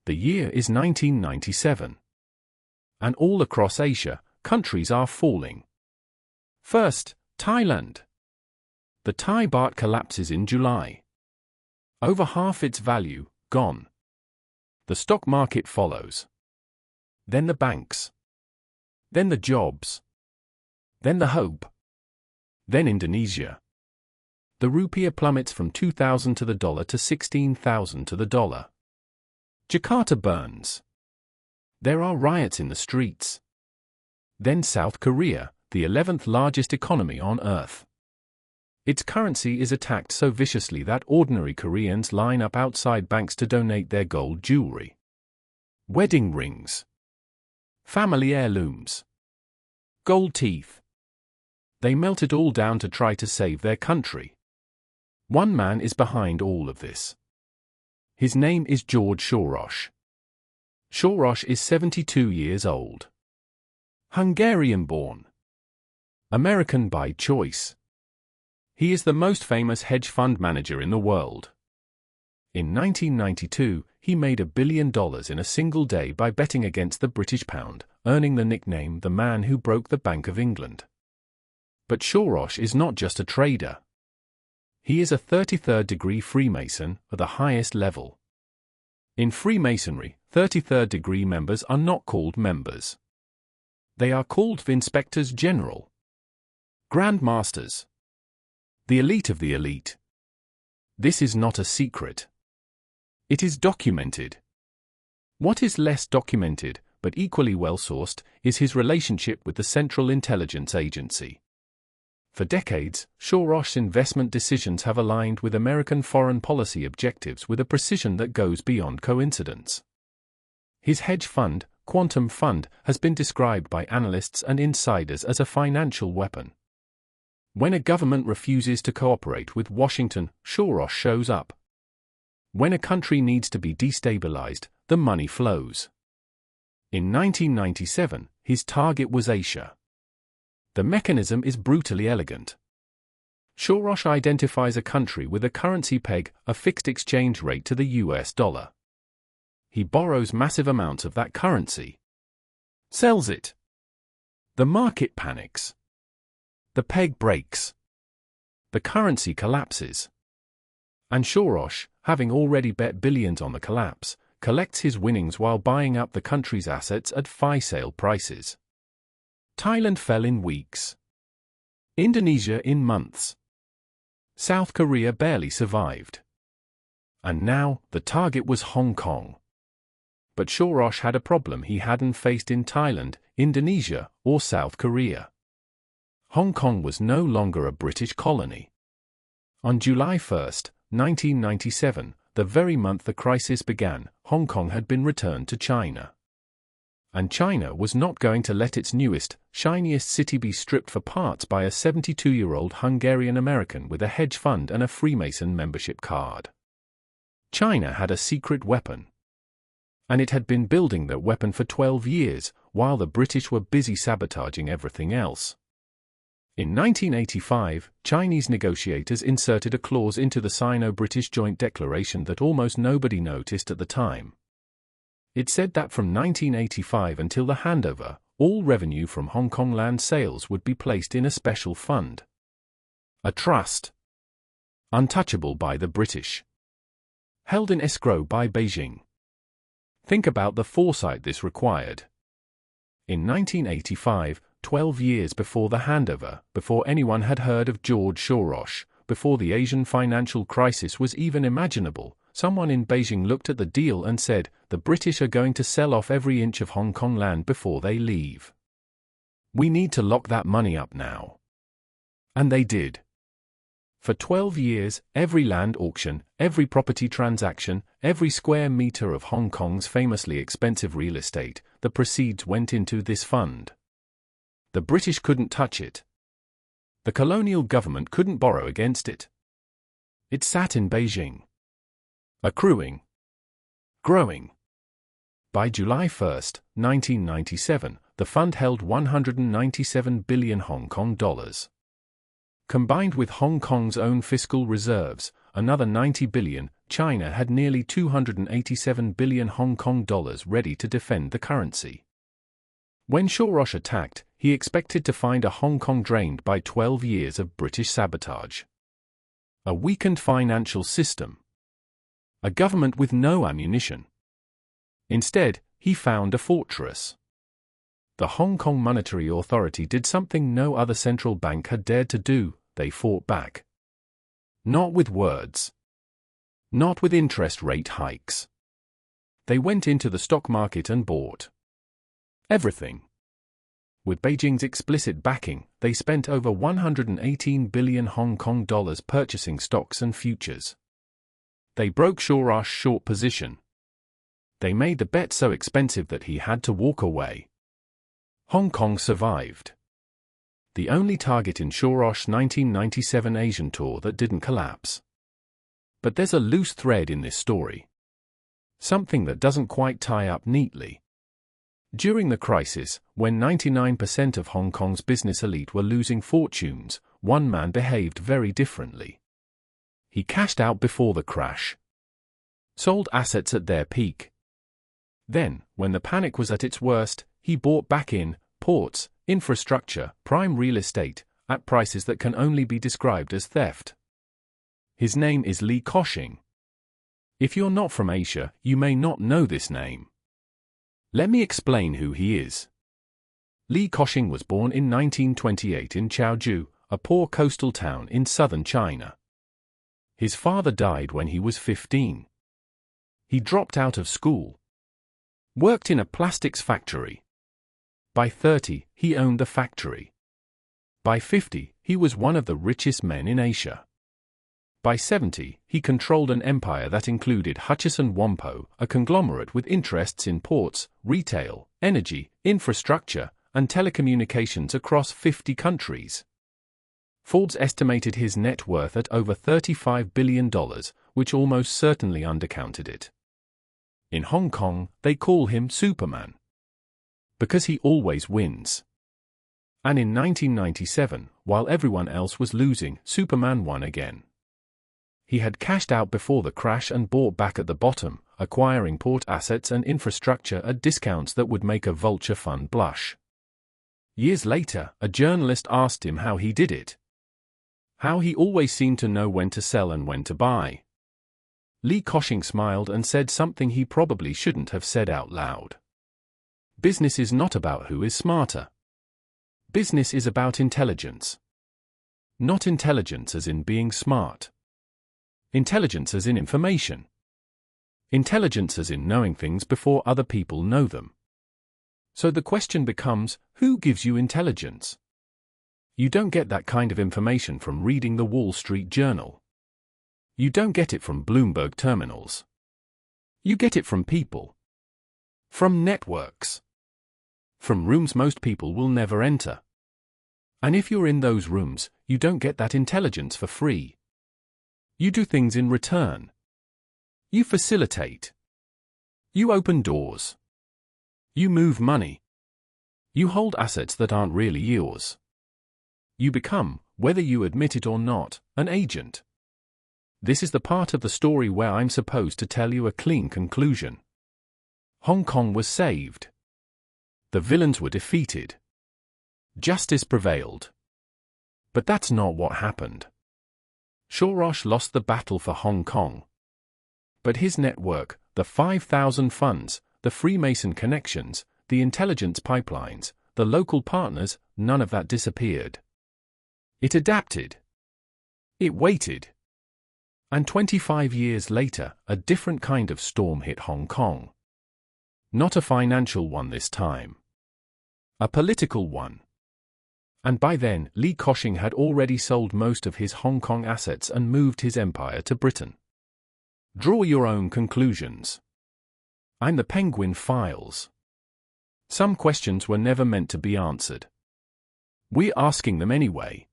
The year is 1997. And all across Asia, countries are falling. First, Thailand. The Thai baht collapses in July. Over half its value, gone. The stock market follows. Then the banks. Then the jobs. Then the hope. Then Indonesia. The rupiah plummets from 2,000 to the dollar to 16,000 to the dollar. Jakarta burns. There are riots in the streets. Then South Korea, the 11th largest economy on earth. Its currency is attacked so viciously that ordinary Koreans line up outside banks to donate their gold jewelry. Wedding rings. Family heirlooms. Gold teeth. They melt it all down to try to save their country. One man is behind all of this. His name is George Soros. Soros is 72 years old. Hungarian-born. American by choice. He is the most famous hedge fund manager in the world. In 1992, he made $1 billion in a single day by betting against the British pound, earning the nickname the man who broke the Bank of England. But Soros is not just a trader. He is a 33rd degree Freemason at the highest level. In Freemasonry, 33rd degree members are not called members. They are called inspectors general. Grand masters. The elite of the elite. This is not a secret. It is documented. What is less documented, but equally well-sourced, is his relationship with the Central Intelligence Agency. For decades, Soros' investment decisions have aligned with American foreign policy objectives with a precision that goes beyond coincidence. His hedge fund, Quantum Fund, has been described by analysts and insiders as a financial weapon. When a government refuses to cooperate with Washington, Soros shows up. When a country needs to be destabilized, the money flows. In 1997, his target was Asia. The mechanism is brutally elegant. Soros identifies a country with a currency peg, a fixed exchange rate to the US dollar. He borrows massive amounts of that currency. Sells it. The market panics. The peg breaks. The currency collapses. And Soros, having already bet billions on the collapse, collects his winnings while buying up the country's assets at fire sale prices. Thailand fell in weeks. Indonesia in months. South Korea barely survived. And now, the target was Hong Kong. But Soros had a problem he hadn't faced in Thailand, Indonesia, or South Korea. Hong Kong was no longer a British colony. On July 1, 1997, the very month the crisis began, Hong Kong had been returned to China. And China was not going to let its newest, shiniest city be stripped for parts by a 72-year-old Hungarian-American with a hedge fund and a Freemason membership card. China had a secret weapon. And it had been building that weapon for 12 years, while the British were busy sabotaging everything else. In 1985, Chinese negotiators inserted a clause into the Sino-British Joint Declaration that almost nobody noticed at the time. It said that from 1985 until the handover, all revenue from Hong Kong land sales would be placed in a special fund. A trust. Untouchable by the British. Held in escrow by Beijing. Think about the foresight this required. In 1985, 12 years before the handover, before anyone had heard of George Soros, before the Asian financial crisis was even imaginable, someone in Beijing looked at the deal and said, the British are going to sell off every inch of Hong Kong land before they leave. We need to lock that money up now. And they did. For 12 years, every land auction, every property transaction, every square meter of Hong Kong's famously expensive real estate, the proceeds went into this fund. The British couldn't touch it. The colonial government couldn't borrow against it. It sat in Beijing. Accruing. Growing. By July 1, 1997, the fund held 197 billion Hong Kong dollars. Combined with Hong Kong's own fiscal reserves, another 90 billion, China had nearly 287 billion Hong Kong dollars ready to defend the currency. When Soros attacked, he expected to find a Hong Kong drained by 12 years of British sabotage. A weakened financial system. A government with no ammunition. Instead, he found a fortress. The Hong Kong Monetary Authority did something no other central bank had dared to do: they fought back. Not with words. Not with interest rate hikes. They went into the stock market and bought everything. With Beijing's explicit backing, they spent over 118 billion Hong Kong dollars purchasing stocks and futures. They broke Soros' short position. They made the bet so expensive that he had to walk away. Hong Kong survived. The only target in Soros' 1997 Asian tour that didn't collapse. But there's a loose thread in this story. Something that doesn't quite tie up neatly. During the crisis, when 99% of Hong Kong's business elite were losing fortunes, one man behaved very differently. He cashed out before the crash. Sold assets at their peak. Then, when the panic was at its worst, he bought back in ports, infrastructure, prime real estate, at prices that can only be described as theft. His name is Ka-shing. If you're not from Asia, you may not know this name. Let me explain who he is. Ka-shing was born in 1928 in Chaozhou, a poor coastal town in southern China. His father died when he was 15. He dropped out of school. Worked in a plastics factory. By 30, he owned the factory. By 50, he was one of the richest men in Asia. By 70, he controlled an empire that included Hutchison Whampoa, a conglomerate with interests in ports, retail, energy, infrastructure, and telecommunications across 50 countries. Forbes estimated his net worth at over $35 billion, which almost certainly undercounted it. In Hong Kong, they call him Superman. Because he always wins. And in 1997, while everyone else was losing, Superman won again. He had cashed out before the crash and bought back at the bottom, acquiring port assets and infrastructure at discounts that would make a vulture fund blush. Years later, a journalist asked him how he did it. How he always seemed to know when to sell and when to buy. Ka-shing smiled and said something he probably shouldn't have said out loud. Business is not about who is smarter. Business is about intelligence. Not intelligence as in being smart. Intelligence as in information. Intelligence as in knowing things before other people know them. So the question becomes, who gives you intelligence? You don't get that kind of information from reading the Wall Street Journal. You don't get it from Bloomberg terminals. You get it from people. From networks. From rooms most people will never enter. And if you're in those rooms, you don't get that intelligence for free. You do things in return. You facilitate. You open doors. You move money. You hold assets that aren't really yours. You become, whether you admit it or not, an agent. This is the part of the story where I'm supposed to tell you a clean conclusion. Hong Kong was saved. The villains were defeated. Justice prevailed. But that's not what happened. Soros lost the battle for Hong Kong. But his network, the 5,000 funds, the Freemason connections, the intelligence pipelines, the local partners, none of that disappeared. It adapted. It waited. And 25 years later, a different kind of storm hit Hong Kong. Not a financial one this time. A political one. And by then, Ka-shing had already sold most of his Hong Kong assets and moved his empire to Britain. Draw your own conclusions. I'm the Penguin Files. Some questions were never meant to be answered. We're asking them anyway.